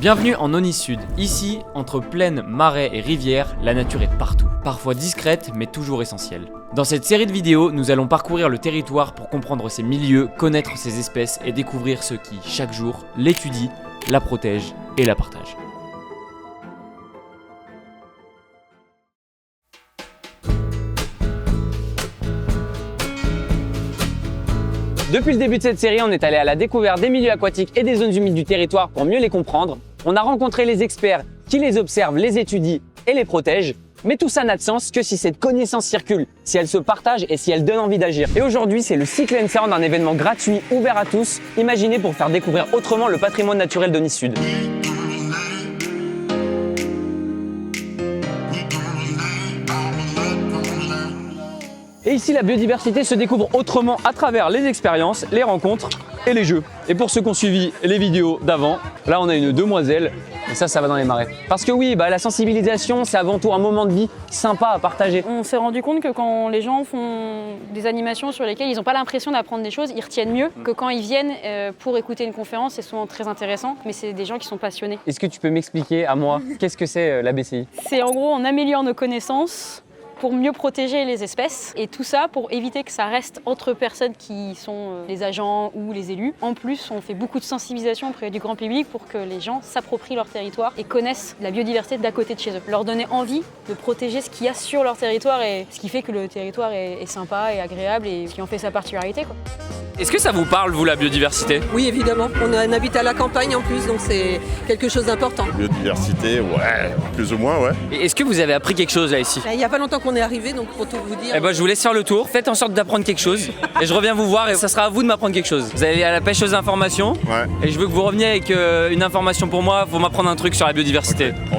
Bienvenue en Aunis Sud. Ici, entre plaines, marais et rivières, la nature est partout. Parfois discrète, mais toujours essentielle. Dans cette série de vidéos, nous allons parcourir le territoire pour comprendre ses milieux, connaître ses espèces et découvrir ceux qui, chaque jour, l'étudient, la protègent et la partagent. Depuis le début de cette série, on est allé à la découverte des milieux aquatiques et des zones humides du territoire pour mieux les comprendre. On a rencontré les experts qui les observent, les étudient et les protègent. Mais tout ça n'a de sens que si cette connaissance circule, si elle se partage et si elle donne envie d'agir. Et aujourd'hui, c'est le Cycle and Sound, un événement gratuit, ouvert à tous, imaginé pour faire découvrir autrement le patrimoine naturel d'Aunis Sud. Et ici, la biodiversité se découvre autrement à travers les expériences, les rencontres et les jeux. Et pour ceux qui ont suivi les vidéos d'avant, là on a une demoiselle, et ça va dans les marais. Parce que oui, la sensibilisation, c'est avant tout un moment de vie sympa à partager. On s'est rendu compte que quand les gens font des animations sur lesquelles ils n'ont pas l'impression d'apprendre des choses, ils retiennent mieux que quand ils viennent pour écouter une conférence. C'est souvent très intéressant, mais c'est des gens qui sont passionnés. Est-ce que tu peux m'expliquer à moi, qu'est-ce que c'est la BCI? C'est en gros, on améliore nos connaissances pour mieux protéger les espèces et tout ça pour éviter que ça reste entre personnes qui sont les agents ou les élus. En plus, on fait beaucoup de sensibilisation auprès du grand public pour que les gens s'approprient leur territoire et connaissent la biodiversité d'à côté de chez eux. Leur donner envie de protéger ce qu'il y a sur leur territoire et ce qui fait que le territoire est sympa et agréable et ce qui en fait sa particularité, quoi. Est-ce que ça vous parle, vous, la biodiversité? Oui, évidemment. On habite à la campagne en plus, donc c'est quelque chose d'important. Biodiversité, ouais, plus ou moins, ouais. Et est-ce que vous avez appris quelque chose là ici? Il n'y a pas longtemps qu'on est arrivé, donc pour tout vous dire... Eh ben, je vous laisse faire le tour. Faites en sorte d'apprendre quelque chose et je reviens vous voir et ça sera à vous de m'apprendre quelque chose. Vous allez à la pêche aux informations et je veux que vous reveniez avec une information pour moi, pour m'apprendre un truc sur la biodiversité. Okay. On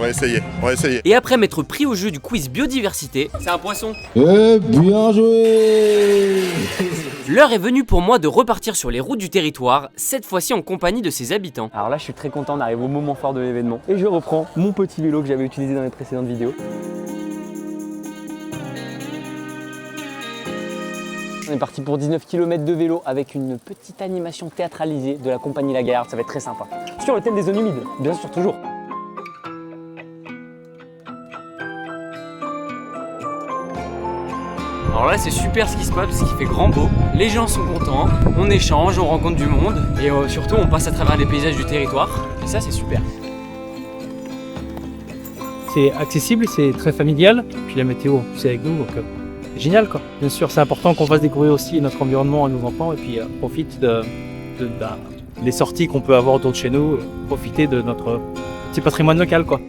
va essayer. Et après m'être pris au jeu du quiz biodiversité, c'est un poisson. Bien joué. L'heure est venue pour moi de repartir sur les routes du territoire, cette fois-ci en compagnie de ses habitants. Alors là, je suis très content d'arriver au moment fort de l'événement et je reprends mon petit vélo que j'avais utilisé dans les précédentes vidéos. On est parti pour 19 km de vélo avec une petite animation théâtralisée de la compagnie La Gaillarde, ça va être très sympa. Sur le thème des zones humides, bien sûr, toujours. Alors là, c'est super ce qui se passe parce qu'il fait grand beau, les gens sont contents, on échange, on rencontre du monde et surtout on passe à travers les paysages du territoire et ça c'est super. C'est accessible, c'est très familial, puis la météo c'est avec nous, donc c'est génial quoi. Bien sûr, c'est important qu'on fasse découvrir aussi notre environnement à nos enfants et puis profite des sorties qu'on peut avoir autour de chez nous, profiter de notre petit patrimoine local quoi.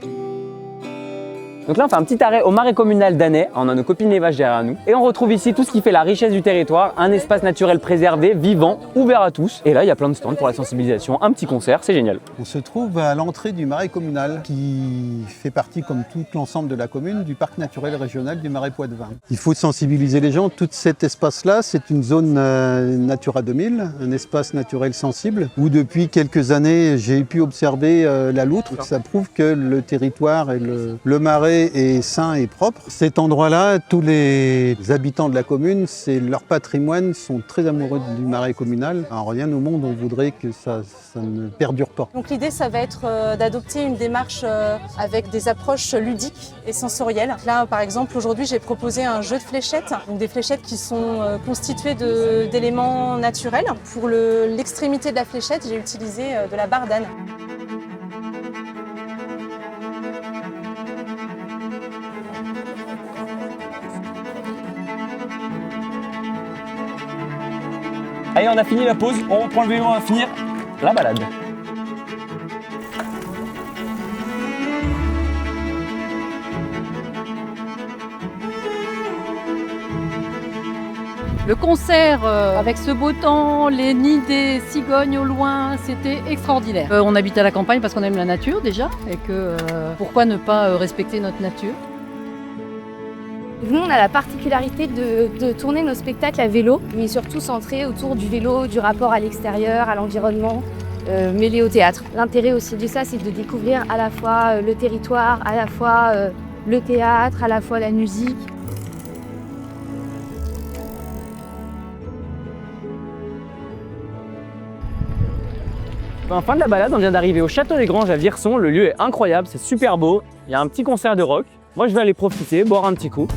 Donc là on fait un petit arrêt au marais communal d'Annay, on a nos copines les vaches derrière nous et on retrouve ici tout ce qui fait la richesse du territoire, un espace naturel préservé, vivant, ouvert à tous. Et là il y a plein de stands pour la sensibilisation, un petit concert, c'est génial. On se trouve à l'entrée du marais communal qui fait partie, comme tout l'ensemble de la commune, du parc naturel régional du marais Poitevin. Il faut sensibiliser les gens, tout cet espace-là c'est une zone Natura 2000, un espace naturel sensible où depuis quelques années j'ai pu observer la loutre. Ça prouve que le territoire et le marais est sain et propre. Cet endroit-là, tous les habitants de la commune, c'est leur patrimoine, sont très amoureux du marais communal. Alors rien au monde, on voudrait que ça ne perdure pas. Donc l'idée, ça va être d'adopter une démarche avec des approches ludiques et sensorielles. Là, par exemple, aujourd'hui, j'ai proposé un jeu de fléchettes, donc des fléchettes qui sont constituées d'éléments naturels. Pour l'extrémité de la fléchette, j'ai utilisé de la bardane. Allez, on a fini la pause, on prend le vélo, on va finir la balade. Le concert avec ce beau temps, les nids des cigognes au loin, c'était extraordinaire. On habite à la campagne parce qu'on aime la nature déjà et que pourquoi ne pas respecter notre nature? Nous, on a la particularité de tourner nos spectacles à vélo, mais surtout centrés autour du vélo, du rapport à l'extérieur, à l'environnement, mêlé au théâtre. L'intérêt aussi de ça, c'est de découvrir à la fois le territoire, à la fois le théâtre, à la fois la musique. En fin de la balade, on vient d'arriver au Château des Granges à Vierson. Le lieu est incroyable, c'est super beau. Il y a un petit concert de rock. Moi, je vais aller profiter, boire un petit coup.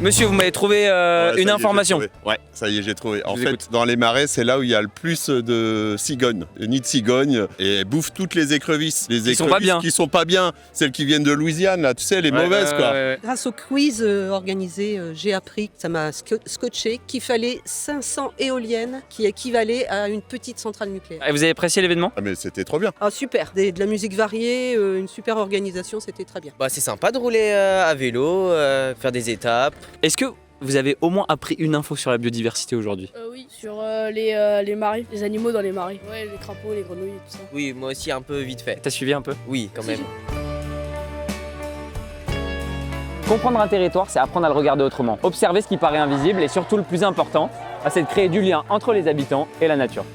Monsieur, vous m'avez trouvé une information. Ouais, ça y est, j'ai trouvé. En fait, dans les marais, c'est là où il y a le plus de cigognes, de nids de cigognes, et elles bouffent toutes les écrevisses. Les écrevisses sont pas bien. qui sont pas bien, celles qui viennent de Louisiane, là, tu sais, les mauvaises, quoi. Grâce au quiz organisé, j'ai appris, ça m'a scotché, qu'il fallait 500 éoliennes qui équivalaient à une petite centrale nucléaire. Et vous avez apprécié l'événement? Ah, mais c'était trop bien. Ah super, de la musique variée, une super organisation, c'était très bien. Bah, c'est sympa de rouler à vélo, faire des étapes. Est-ce que vous avez au moins appris une info sur la biodiversité aujourd'hui? Oui, sur les marais, les animaux dans les marais. Ouais, les crapauds, les grenouilles et tout ça. Oui, moi aussi un peu vite fait. T'as suivi un peu? Oui, quand même. Comprendre un territoire, c'est apprendre à le regarder autrement. Observer ce qui paraît invisible et surtout le plus important, c'est de créer du lien entre les habitants et la nature.